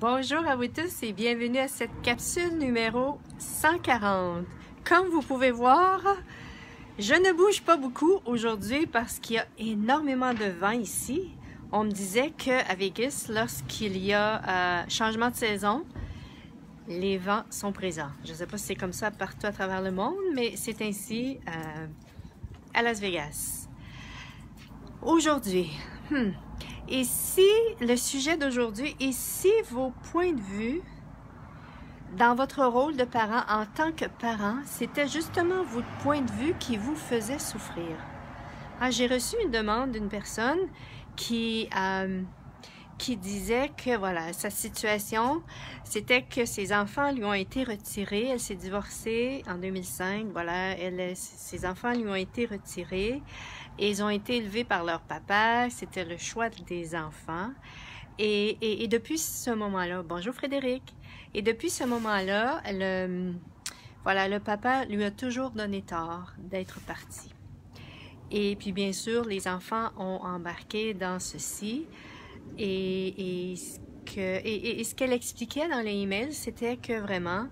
Bonjour à vous tous et bienvenue à cette capsule numéro 140. Comme vous pouvez voir, je ne bouge pas beaucoup aujourd'hui parce qu'il y a énormément de vent ici. On me disait qu'à Vegas, lorsqu'il y a changement de saison, les vents sont présents. Je ne sais pas si c'est comme ça partout à travers le monde, mais c'est ainsi à Las Vegas. Aujourd'hui, et si le sujet d'aujourd'hui, et si vos points de vue dans votre rôle de parent en tant que parent, c'était justement votre point de vue qui vous faisait souffrir. J'ai reçu une demande d'une personne qui disait que voilà, sa situation, c'était que ses enfants lui ont été retirés. Elle s'est divorcée en 2005. Voilà, ses enfants lui ont été retirés. Et ils ont été élevés par leur papa. C'était le choix des enfants. Et depuis ce moment-là, bonjour Frédéric. Et depuis ce moment-là, le papa lui a toujours donné tort d'être parti. Et puis bien sûr, les enfants ont embarqué dans ceci. Et ce qu'elle expliquait dans les emails, c'était que vraiment,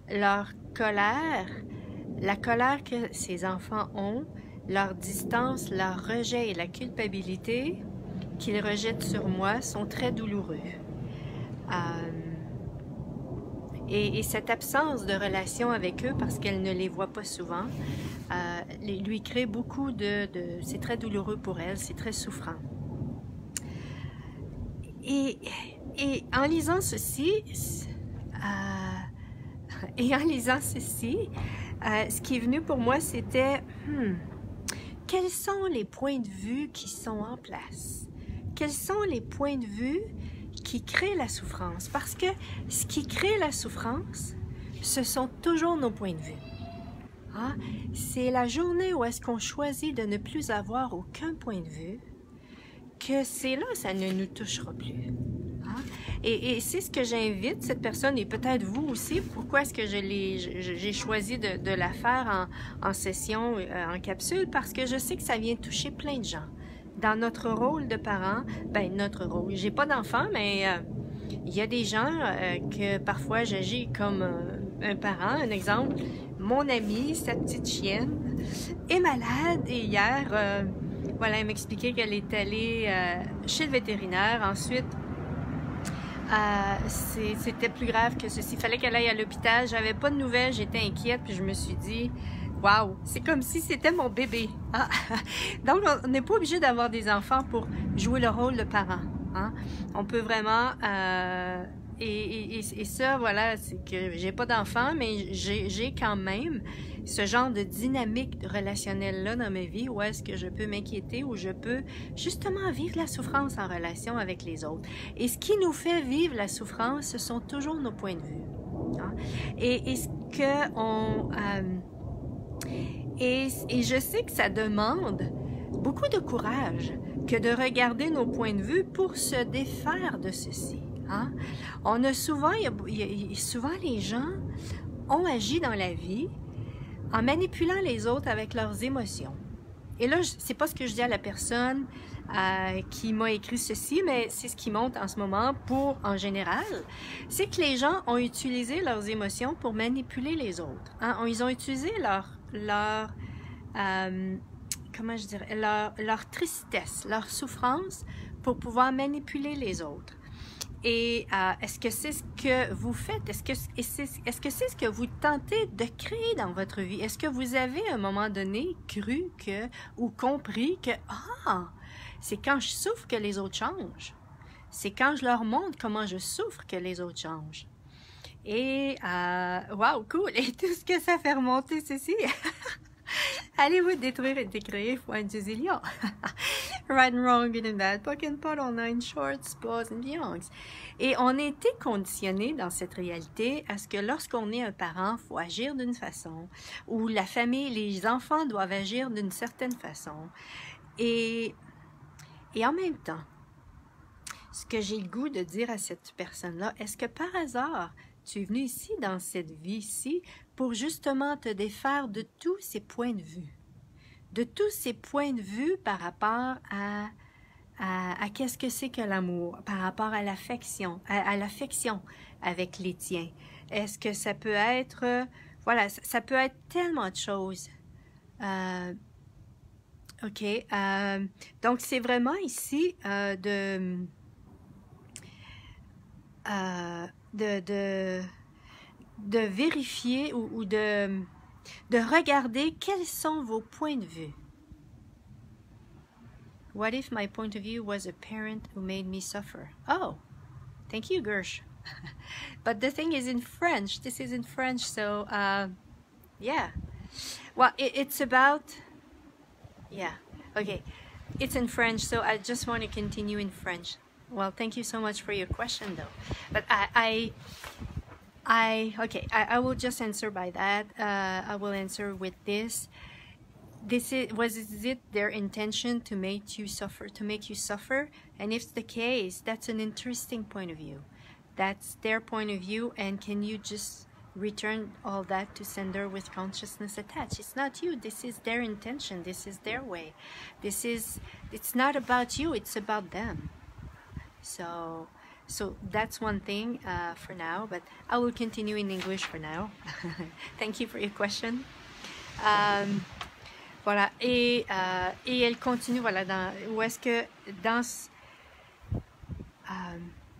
leur colère, la colère que ces enfants ont, leur distance, leur rejet et la culpabilité qu'ils rejettent sur moi sont très douloureux. Et cette absence de relation avec eux, parce qu'elle ne les voit pas souvent, lui crée beaucoup c'est très douloureux pour elle, c'est très souffrant. Et en lisant ceci, ce qui est venu pour moi, c'était quels sont les points de vue qui sont en place? Quels sont les points de vue qui créent la souffrance? Parce que ce qui crée la souffrance, ce sont toujours nos points de vue. C'est la journée où est-ce qu'on choisit de ne plus avoir aucun point de vue, que c'est là, ça ne nous touchera plus. Et c'est ce que j'invite cette personne, et peut-être vous aussi, pourquoi est-ce que j'ai choisi de la faire en session, en capsule, parce que je sais que ça vient toucher plein de gens. Dans notre rôle de parent, notre rôle, j'ai pas d'enfant, mais il y a des gens que parfois j'agis comme un parent. Un exemple, mon amie, sa petite chienne, est malade, et hier, elle m'expliquait qu'elle est allée chez le vétérinaire. Ensuite, c'était plus grave que ceci. Il fallait qu'elle aille à l'hôpital. J'avais pas de nouvelles, j'étais inquiète, puis je me suis dit, waouh, c'est comme si c'était mon bébé. Donc, on n'est pas obligé d'avoir des enfants pour jouer le rôle de parent. On peut vraiment... Et ça, voilà, c'est que j'ai pas d'enfants, mais j'ai quand même ce genre de dynamique relationnelle-là dans ma vie où est-ce que je peux m'inquiéter, où je peux justement vivre la souffrance en relation avec les autres. Et ce qui nous fait vivre la souffrance, ce sont toujours nos points de vue. Et je sais que ça demande beaucoup de courage que de regarder nos points de vue pour se défaire de ceci. On a souvent, souvent les gens ont agi dans la vie en manipulant les autres avec leurs émotions. Et là, c'est pas ce que je dis à la personne qui m'a écrit ceci, mais c'est ce qui monte en ce moment en général, c'est que les gens ont utilisé leurs émotions pour manipuler les autres. Ils ont utilisé leur tristesse, leur souffrance pour pouvoir manipuler les autres. Et est-ce que c'est ce que vous faites? Est-ce que c'est ce que vous tentez de créer dans votre vie? Est-ce que vous avez à un moment donné cru ou compris que c'est quand je souffre que les autres changent? C'est quand je leur montre comment je souffre que les autres changent. Et wow, cool! Et tout ce que ça fait remonter ceci! Allez-vous détruire et décréer foi du zillion. Right and wrong, good and bad, poke and pot, all nine shorts, boys and beyonds. Et on a été conditionnés dans cette réalité à ce que lorsqu'on est un parent, il faut agir d'une façon, ou la famille, les enfants doivent agir d'une certaine façon. Et en même temps, ce que j'ai le goût de dire à cette personne-là, est-ce que par hasard, tu es venu ici, dans cette vie-ci, pour justement te défaire de tous ces points de vue. De tous ces points de vue par rapport à à qu'est-ce que c'est que l'amour par rapport à l'affection, à l'affection avec les tiens. Est-ce que ça peut être, voilà, ça peut être tellement de choses. OK. Donc, c'est vraiment ici de vérifier ou de regarder quels sont vos points de vue. What if my point of view was a parent who made me suffer? Oh, thank you, Gersh. But the thing is in French. This is in French, so yeah. Well, it's about, yeah, okay. It's in French, so I just want to continue in French. Well, thank you so much for your question, though. But I will just answer by that. I will answer with this. Was it their intention to make you suffer? And if it's the case, that's an interesting point of view. That's their point of view, and can you just return all that to sender with consciousness attached? It's not you. This is their intention. This is their way. It's not about you. It's about them. So that's one thing for now, but I will continue in English for now. Thank you for your question. Voilà, et elle continue, voilà, où est-ce que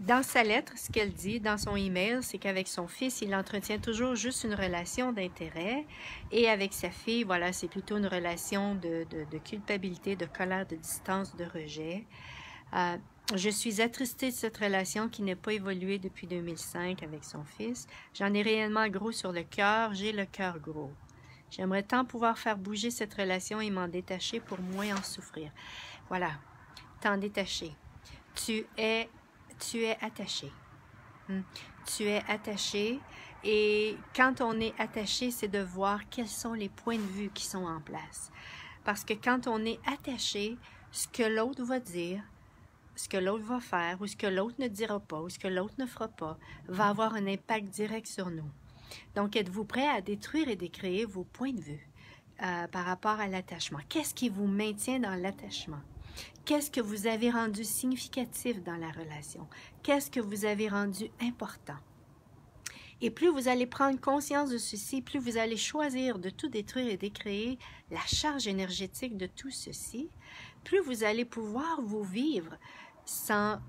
dans sa lettre, ce qu'elle dit dans son email, c'est qu'avec son fils, il entretient toujours juste une relation d'intérêt, et avec sa fille, voilà, c'est plutôt une relation de culpabilité, de colère, de distance, de rejet. Je suis attristée de cette relation qui n'a pas évolué depuis 2005 avec son fils. J'en ai réellement gros sur le cœur, j'ai le cœur gros. J'aimerais tant pouvoir faire bouger cette relation et m'en détacher pour moins en souffrir. Voilà, t'en détacher. Tu es attaché. Tu es attaché, et quand on est attaché, c'est de voir quels sont les points de vue qui sont en place. Parce que quand on est attaché, ce que l'autre va dire, ce que l'autre va faire, ou ce que l'autre ne dira pas, ou ce que l'autre ne fera pas, va avoir un impact direct sur nous. Donc, êtes-vous prêt à détruire et décréer vos points de vue par rapport à l'attachement? Qu'est-ce qui vous maintient dans l'attachement? Qu'est-ce que vous avez rendu significatif dans la relation? Qu'est-ce que vous avez rendu important? Et plus vous allez prendre conscience de ceci, plus vous allez choisir de tout détruire et décréer la charge énergétique de tout ceci, plus vous allez pouvoir vous vivre sans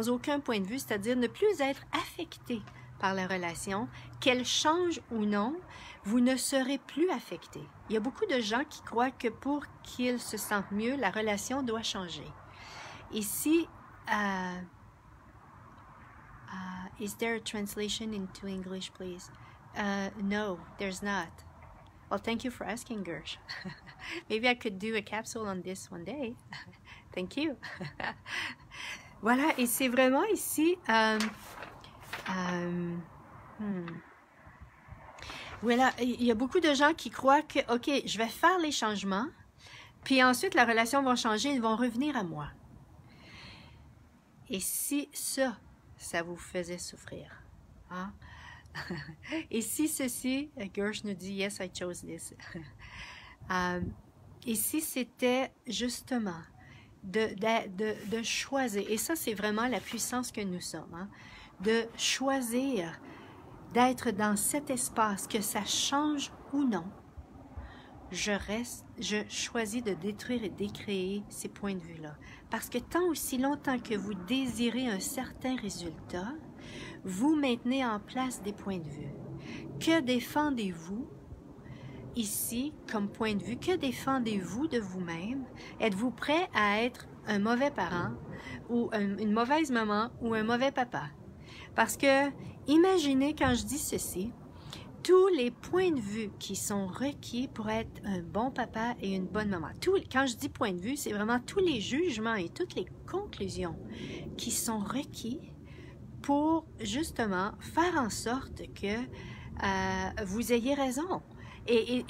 aucun point de vue, c'est-à-dire ne plus être affecté par la relation, qu'elle change ou non, vous ne serez plus affecté. Il y a beaucoup de gens qui croient que pour qu'ils se sentent mieux, la relation doit changer. Ici, is there a translation into English, please? No, there's not. Well, thank you for asking, Gersh. Maybe I could do a capsule on this one day. Thank you. Voilà, et c'est vraiment ici... Voilà, il y a beaucoup de gens qui croient que, OK, je vais faire les changements, puis ensuite la relation va changer, ils vont revenir à moi. Et si ça vous faisait souffrir, hein? Et si ceci, Gersh nous dit, yes, I chose this. Et si c'était justement de choisir, et ça c'est vraiment la puissance que nous sommes, hein? De choisir d'être dans cet espace, que ça change ou non, je choisis de détruire et décréer ces points de vue-là. Parce que tant aussi longtemps que vous désirez un certain résultat, vous maintenez en place des points de vue. Que défendez-vous ici comme point de vue? Que défendez-vous de vous-même? Êtes-vous prêt à être un mauvais parent ou une mauvaise maman ou un mauvais papa? Parce que, imaginez quand je dis ceci, tous les points de vue qui sont requis pour être un bon papa et une bonne maman. Quand je dis point de vue, c'est vraiment tous les jugements et toutes les conclusions qui sont requis pour justement faire en sorte que vous ayez raison. Et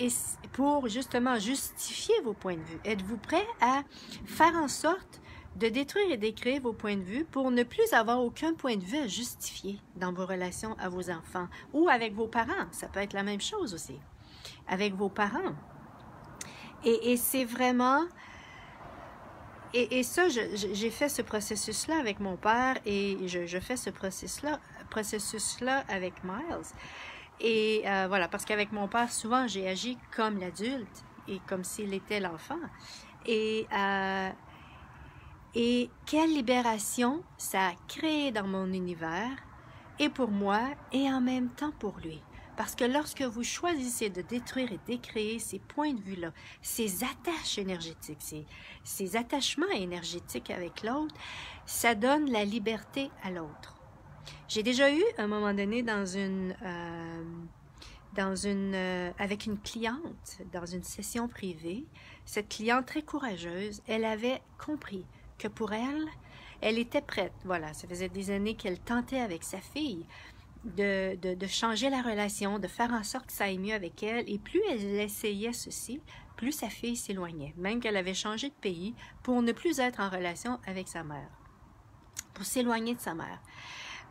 pour justement justifier vos points de vue. Êtes-vous prêt à faire en sorte de détruire et décréer vos points de vue pour ne plus avoir aucun point de vue à justifier dans vos relations à vos enfants ou avec vos parents? Ça peut être la même chose aussi, avec vos parents. Et c'est vraiment Et ça, j'ai fait ce processus-là avec mon père et je fais ce processus-là avec Miles. Et voilà, parce qu'avec mon père, souvent, j'ai agi comme l'adulte et comme s'il était l'enfant. Et quelle libération ça a créé dans mon univers, et pour moi, et en même temps pour lui. Parce que lorsque vous choisissez de détruire et décréer ces points de vue-là, ces attaches énergétiques, ces attachements énergétiques avec l'autre, ça donne la liberté à l'autre. J'ai déjà eu, à un moment donné, avec une cliente, dans une session privée, cette cliente très courageuse, elle avait compris que pour elle, elle était prête. Voilà, ça faisait des années qu'elle tentait avec sa fille de changer la relation, de faire en sorte que ça aille mieux avec elle. Et plus elle essayait ceci, plus sa fille s'éloignait. Même qu'elle avait changé de pays pour ne plus être en relation avec sa mère, pour s'éloigner de sa mère.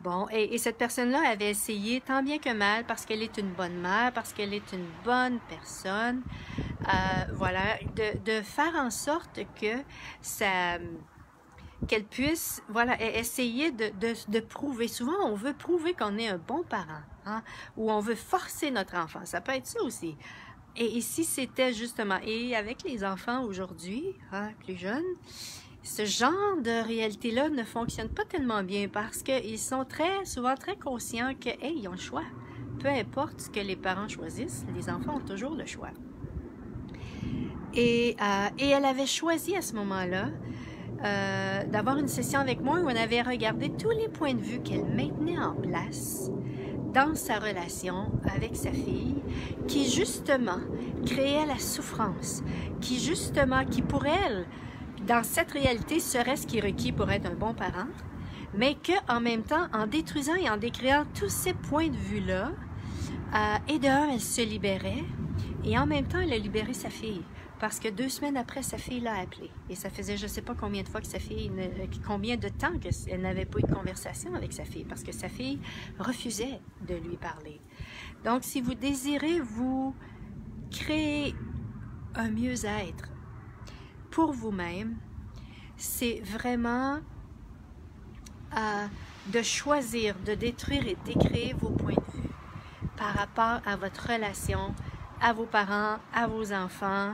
Bon, et cette personne-là avait essayé tant bien que mal, parce qu'elle est une bonne mère, parce qu'elle est une bonne personne, voilà, de faire en sorte que qu'elle puisse, voilà, essayer de prouver. Souvent, on veut prouver qu'on est un bon parent, hein, ou on veut forcer notre enfant. Ça peut être ça aussi. Et ici, c'était justement, et avec les enfants aujourd'hui, hein, plus jeunes, ce genre de réalité-là ne fonctionne pas tellement bien parce qu'ils sont souvent très conscients que, hey, ils ont le choix. Peu importe ce que les parents choisissent, les enfants ont toujours le choix. Et elle avait choisi à ce moment-là d'avoir une session avec moi où on avait regardé tous les points de vue qu'elle maintenait en place dans sa relation avec sa fille, qui justement créait la souffrance, qui pour elle, dans cette réalité, serait ce qui est requis pour être un bon parent, mais qu'en même temps, en détruisant et en décréant tous ces points de vue-là, et d'un, elle se libérait, et en même temps, elle a libéré sa fille. Parce que 2 semaines après, sa fille l'a appelée. Et ça faisait je ne sais pas combien de fois que combien de temps qu'elle n'avait pas eu de conversation avec sa fille, parce que sa fille refusait de lui parler. Donc, si vous désirez vous créer un mieux-être pour vous-même, c'est vraiment de choisir de détruire et décréer vos points de vue par rapport à votre relation, à vos parents, à vos enfants,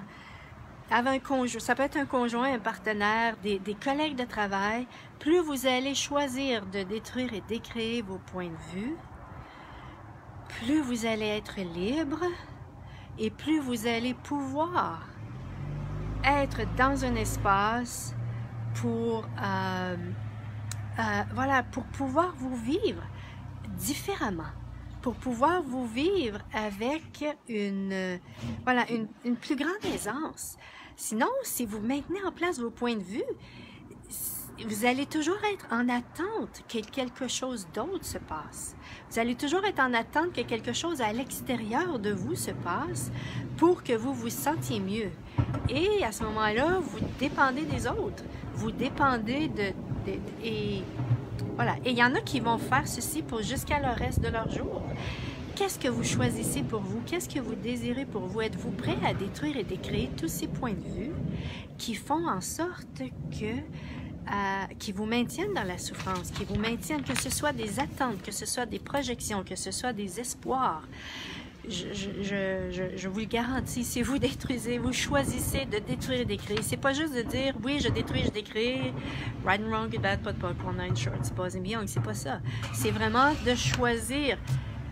à un conjoint. Ça peut être un conjoint, un partenaire, des collègues de travail. Plus vous allez choisir de détruire et décréer vos points de vue, plus vous allez être libre et plus vous allez pouvoir être dans un espace pour voilà, pour pouvoir vous vivre différemment, pour pouvoir vous vivre avec une plus grande aisance. Sinon, si vous maintenez en place vos points de vue, vous allez toujours être en attente que quelque chose d'autre se passe. Vous allez toujours être en attente que quelque chose à l'extérieur de vous se passe pour que vous vous sentiez mieux. Et à ce moment-là, vous dépendez des autres. Vous dépendez et voilà. Et il y en a qui vont faire ceci jusqu'à le reste de leur jour. Qu'est-ce que vous choisissez pour vous? Qu'est-ce que vous désirez pour vous? Êtes-vous prêt à détruire et décréer tous ces points de vue qui font en sorte qui vous maintiennent dans la souffrance, qui vous maintiennent, que ce soit des attentes, que ce soit des projections, que ce soit des espoirs? Je vous le garantis, si vous détruisez, vous choisissez de détruire et décréer. C'est pas juste de dire, oui, je détruis, je décrée, right and wrong, good, bad, pot, pot, point, nine, short, boys and beyond, c'est pas ça. C'est vraiment de choisir,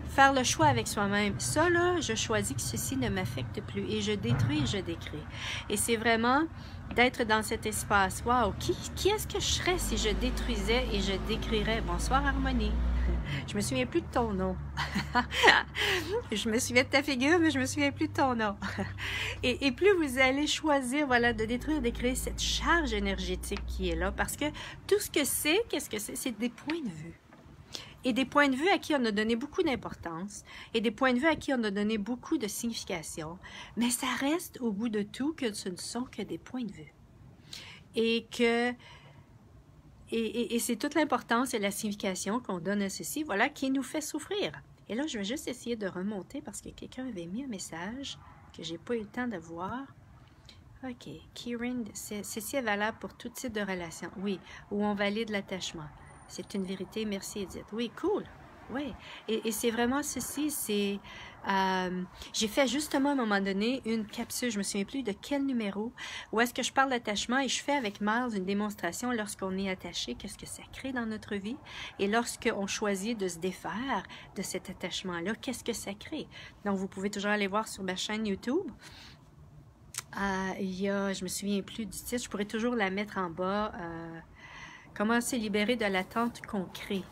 faire le choix avec soi-même. Ça, là, je choisis que ceci ne m'affecte plus et je détruis et je décrée. Et c'est vraiment d'être dans cet espace. Wow, qui est-ce que je serais si je détruisais et je décrirais? Bonsoir, Harmonie. Je me souviens plus de ton nom. Je me souviens de ta figure, mais je me souviens plus de ton nom. Et plus vous allez choisir, voilà, de détruire, de créer cette charge énergétique qui est là, parce que tout ce que c'est, qu'est-ce que c'est? C'est des points de vue. Et des points de vue à qui on a donné beaucoup d'importance, et des points de vue à qui on a donné beaucoup de signification, mais ça reste au bout de tout que ce ne sont que des points de vue. Et c'est toute l'importance et la signification qu'on donne à ceci, voilà, qui nous fait souffrir. Et là, je vais juste essayer de remonter parce que quelqu'un avait mis un message que j'ai pas eu le temps de voir. OK. Kieran, ceci est valable pour tout type de relation. Oui, où on valide l'attachement. C'est une vérité. Merci, Edith. Oui, cool. Oui. Et c'est vraiment ceci. C'est... j'ai fait justement à un moment donné une capsule, je me souviens plus de quel numéro, où est-ce que je parle d'attachement et je fais avec Miles une démonstration lorsqu'on est attaché, qu'est-ce que ça crée dans notre vie, et lorsqu'on choisit de se défaire de cet attachement-là, qu'est-ce que ça crée. Donc, vous pouvez toujours aller voir sur ma chaîne YouTube. Il y a, je me souviens plus du titre, je pourrais toujours la mettre en bas. Comment se libérer de l'attente qu'on crée.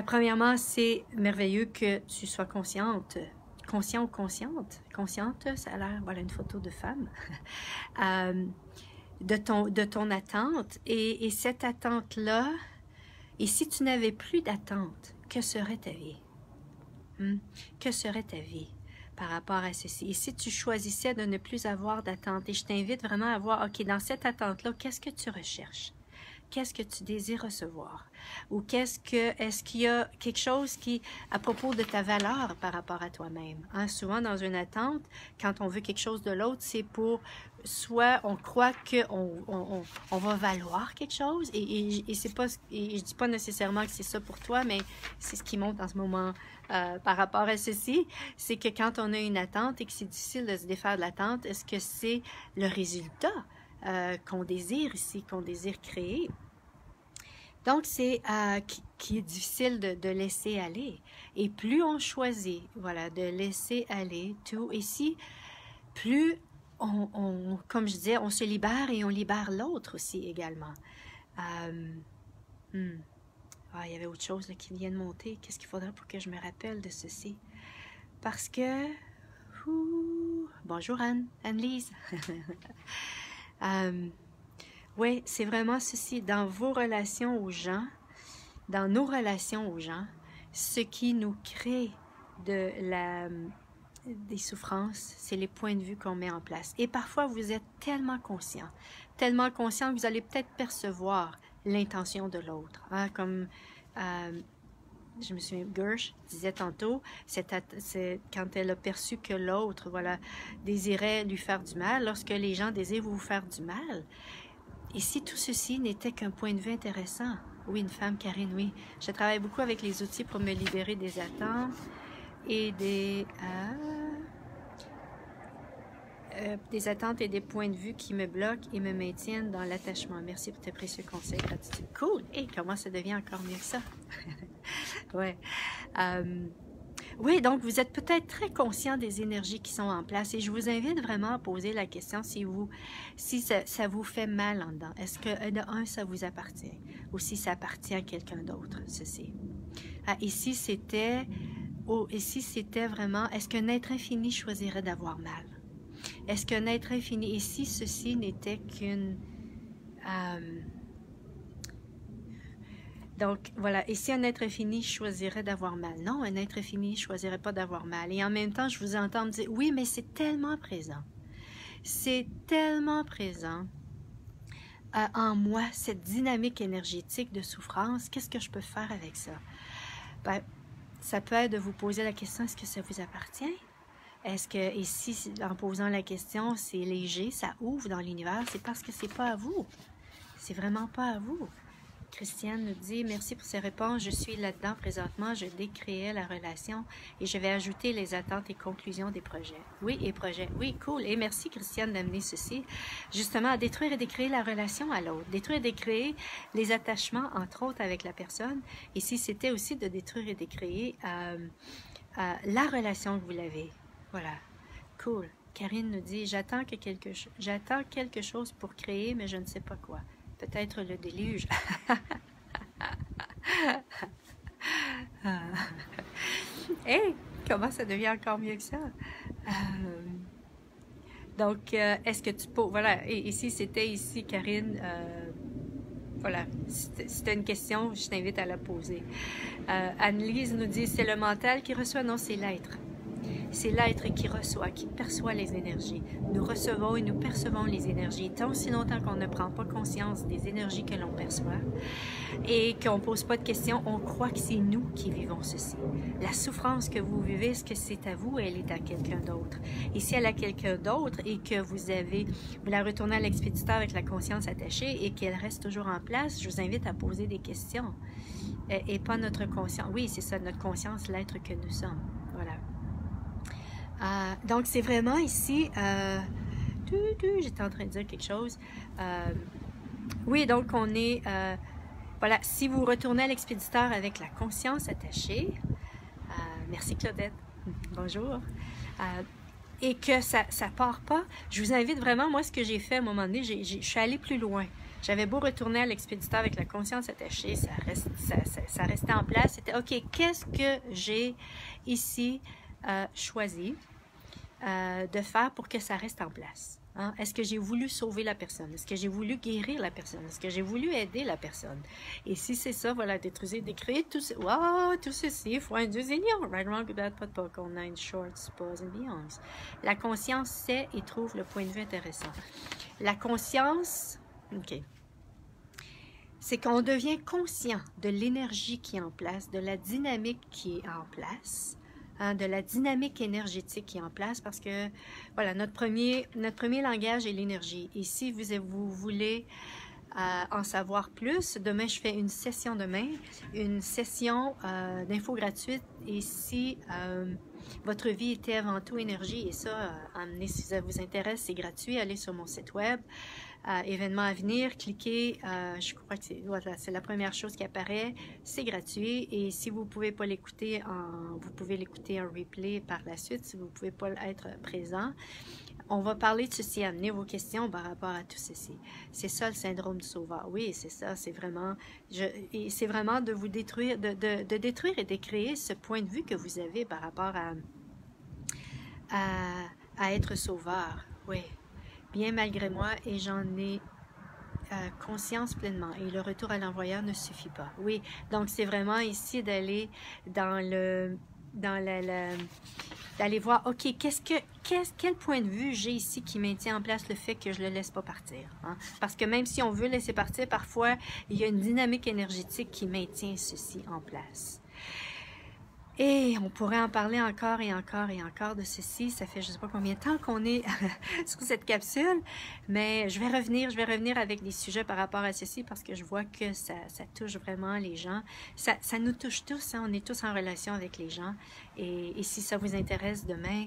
Premièrement, c'est merveilleux que tu sois consciente, conscient ou consciente. Consciente, ça a l'air, voilà une photo de femme, de ton attente. Et cette attente-là, et si tu n'avais plus d'attente, que serait ta vie? Que serait ta vie par rapport à ceci? Et si tu choisissais de ne plus avoir d'attente, et je t'invite vraiment à voir, OK, dans cette attente-là, qu'est-ce que tu recherches? Qu'est-ce que tu désires recevoir? Ou est-ce qu'il y a quelque chose qui, à propos de ta valeur par rapport à toi-même? Hein, souvent, dans une attente, quand on veut quelque chose de l'autre, c'est pour, soit on croit qu'on va valoir quelque chose, et c'est pas, et je dis pas nécessairement que c'est ça pour toi, mais c'est ce qui monte en ce moment par rapport à ceci, c'est que quand on a une attente et que c'est difficile de se défaire de l'attente, est-ce que c'est le résultat qu'on désire ici, qu'on désire créer? Donc, c'est qui est difficile de laisser aller. Et plus on choisit, voilà, de laisser aller tout, ici, plus comme je disais, on se libère et on libère l'autre aussi également. Il y avait autre chose là, qui vient de monter. Qu'est-ce qu'il faudrait pour que je me rappelle de ceci? Parce que... bonjour Anne-Lise. Oui, c'est vraiment ceci, dans vos relations aux gens, dans nos relations aux gens, ce qui nous crée des souffrances, c'est les points de vue qu'on met en place. Et parfois, vous êtes tellement conscient que vous allez peut-être percevoir l'intention de l'autre. Hein, comme, je me souviens, Gersh disait tantôt, c'est quand elle a perçu que l'autre, voilà, désirait lui faire du mal, lorsque les gens désirent vous faire du mal. Et si tout ceci n'était qu'un point de vue intéressant? Oui, une femme, Karine, oui. Je travaille beaucoup avec les outils pour me libérer des attentes et des attentes et des points de vue qui me bloquent et me maintiennent dans l'attachement. Merci pour tes précieux conseils, gratitude. Cool! Et comment ça devient encore mieux que ça? Ouais. Oui, donc vous êtes peut-être très conscient des énergies qui sont en place et je vous invite vraiment à poser la question si ça vous fait mal en dedans. Est-ce que, de un, ça vous appartient ou si ça appartient à quelqu'un d'autre, ceci? Et si c'était vraiment, est-ce qu'un être infini choisirait d'avoir mal? Est-ce qu'un être infini, et si ceci n'était qu'une... Donc, voilà. Et si un être infini choisirait d'avoir mal? Non, un être infini ne choisirait pas d'avoir mal. Et en même temps, je vous entends me dire, oui, mais c'est tellement présent. C'est tellement présent en moi, cette dynamique énergétique de souffrance. Qu'est-ce que je peux faire avec ça? Ben, ça peut être de vous poser la question, est-ce que ça vous appartient? Est-ce que, et si en posant la question, c'est léger, ça ouvre dans l'univers, c'est parce que c'est pas à vous. C'est vraiment pas à vous. Christiane nous dit, merci pour ces réponses, je suis là-dedans présentement, je décréais la relation et je vais ajouter les attentes et conclusions des projets. Oui, et projets, oui, cool. Et merci Christiane d'amener ceci, justement, à détruire et décréer la relation à l'autre, détruire et décréer les attachements, entre autres, avec la personne. Et si c'était aussi de détruire et décréer la relation que vous l'avez. Voilà, cool. Karine nous dit, j'attends quelque chose pour créer, mais je ne sais pas quoi. Peut-être le déluge. Hey, comment ça devient encore mieux que ça? Donc, est-ce que tu peux... Voilà, et ici, c'était ici, Karine. Voilà, c'était une question, je t'invite à la poser. Anne-Lise nous dit, c'est le mental qui reçoit? Non, c'est l'être. C'est l'être qui reçoit, qui perçoit les énergies. Nous recevons et nous percevons les énergies. Tant aussi longtemps qu'on ne prend pas conscience des énergies que l'on perçoit et qu'on ne pose pas de questions, on croit que c'est nous qui vivons ceci. La souffrance que vous vivez, est-ce que c'est à vous ou elle est à quelqu'un d'autre? Et si elle est à quelqu'un d'autre et que vous la retournez à l'expéditeur avec la conscience attachée et qu'elle reste toujours en place, je vous invite à poser des questions. Et pas notre conscience. Oui, c'est ça, notre conscience, l'être que nous sommes. Voilà. Donc, c'est vraiment ici... j'étais en train de dire quelque chose. Oui, donc on est... voilà, si vous retournez à l'expéditeur avec la conscience attachée, merci Claudette, bonjour, et que ça part pas, je vous invite vraiment, moi ce que j'ai fait à un moment donné, je suis allée plus loin. J'avais beau retourner à l'expéditeur avec la conscience attachée, ça restait en place. C'était, OK, qu'est-ce que j'ai ici choisi de faire pour que ça reste en place? Hein? Est-ce que j'ai voulu sauver la personne? Est-ce que j'ai voulu guérir la personne? Est-ce que j'ai voulu aider la personne? Et si c'est ça, voilà, détruire, décrire tout ceci. Wow, tout ceci, faut un deuxième. Right, wrong, bad, pas de pas, qu'on a une short, pause and beyond. La conscience sait et trouve le point de vue intéressant. La conscience, OK, c'est qu'on devient conscient de l'énergie qui est en place, de la dynamique qui est en place, hein, de la dynamique énergétique qui est en place, parce que, voilà, notre premier langage est l'énergie. Et si vous voulez en savoir plus, demain, je fais une session une session d'info gratuite, et si votre vie était avant tout énergie, et ça, amenez, si ça vous intéresse, c'est gratuit, allez sur mon site web, événements à venir, cliquez, je crois que c'est la première chose qui apparaît, c'est gratuit, et si vous ne pouvez pas l'écouter, vous pouvez l'écouter en replay par la suite, si vous ne pouvez pas être présent. On va parler de ceci, amener vos questions par rapport à tout ceci. C'est ça le syndrome du sauveur. Oui, c'est ça, c'est vraiment, c'est vraiment de vous détruire, de détruire et de créer ce point de vue que vous avez par rapport à être sauveur. Oui, bien malgré moi, et j'en ai conscience pleinement. Et le retour à l'envoyeur ne suffit pas. Oui, donc c'est vraiment ici d'aller d'aller voir, OK, quel point de vue j'ai ici qui maintient en place le fait que je ne le laisse pas partir. Hein? Parce que même si on veut laisser partir, parfois, il y a une dynamique énergétique qui maintient ceci en place. Et on pourrait en parler encore et encore et encore de ceci. Ça fait je ne sais pas combien de temps qu'on est sur cette capsule, mais je vais revenir avec des sujets par rapport à ceci parce que je vois que ça touche vraiment les gens. Ça nous touche tous, hein? On est tous en relation avec les gens. Et si ça vous intéresse demain,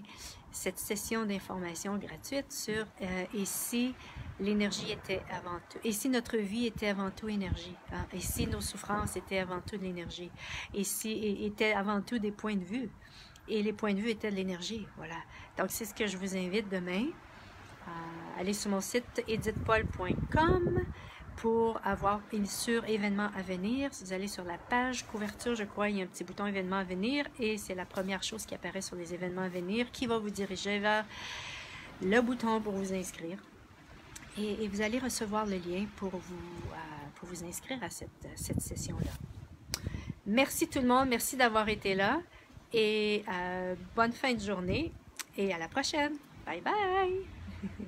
cette session d'information gratuite sur et si l'énergie était avant tout, et si notre vie était avant tout énergie, hein? Et si nos souffrances étaient avant tout de l'énergie, et si étaient avant tout des points de vue, et les points de vue étaient de l'énergie, voilà. Donc c'est ce que je vous invite demain, aller sur mon site edithpaul.com pour avoir sur événements à venir. Si vous allez sur la page couverture, je crois, il y a un petit bouton événements à venir, et c'est la première chose qui apparaît sur les événements à venir qui va vous diriger vers le bouton pour vous inscrire. Et vous allez recevoir le lien pour vous inscrire à cette session-là. Merci tout le monde, merci d'avoir été là et bonne fin de journée et à la prochaine. Bye bye!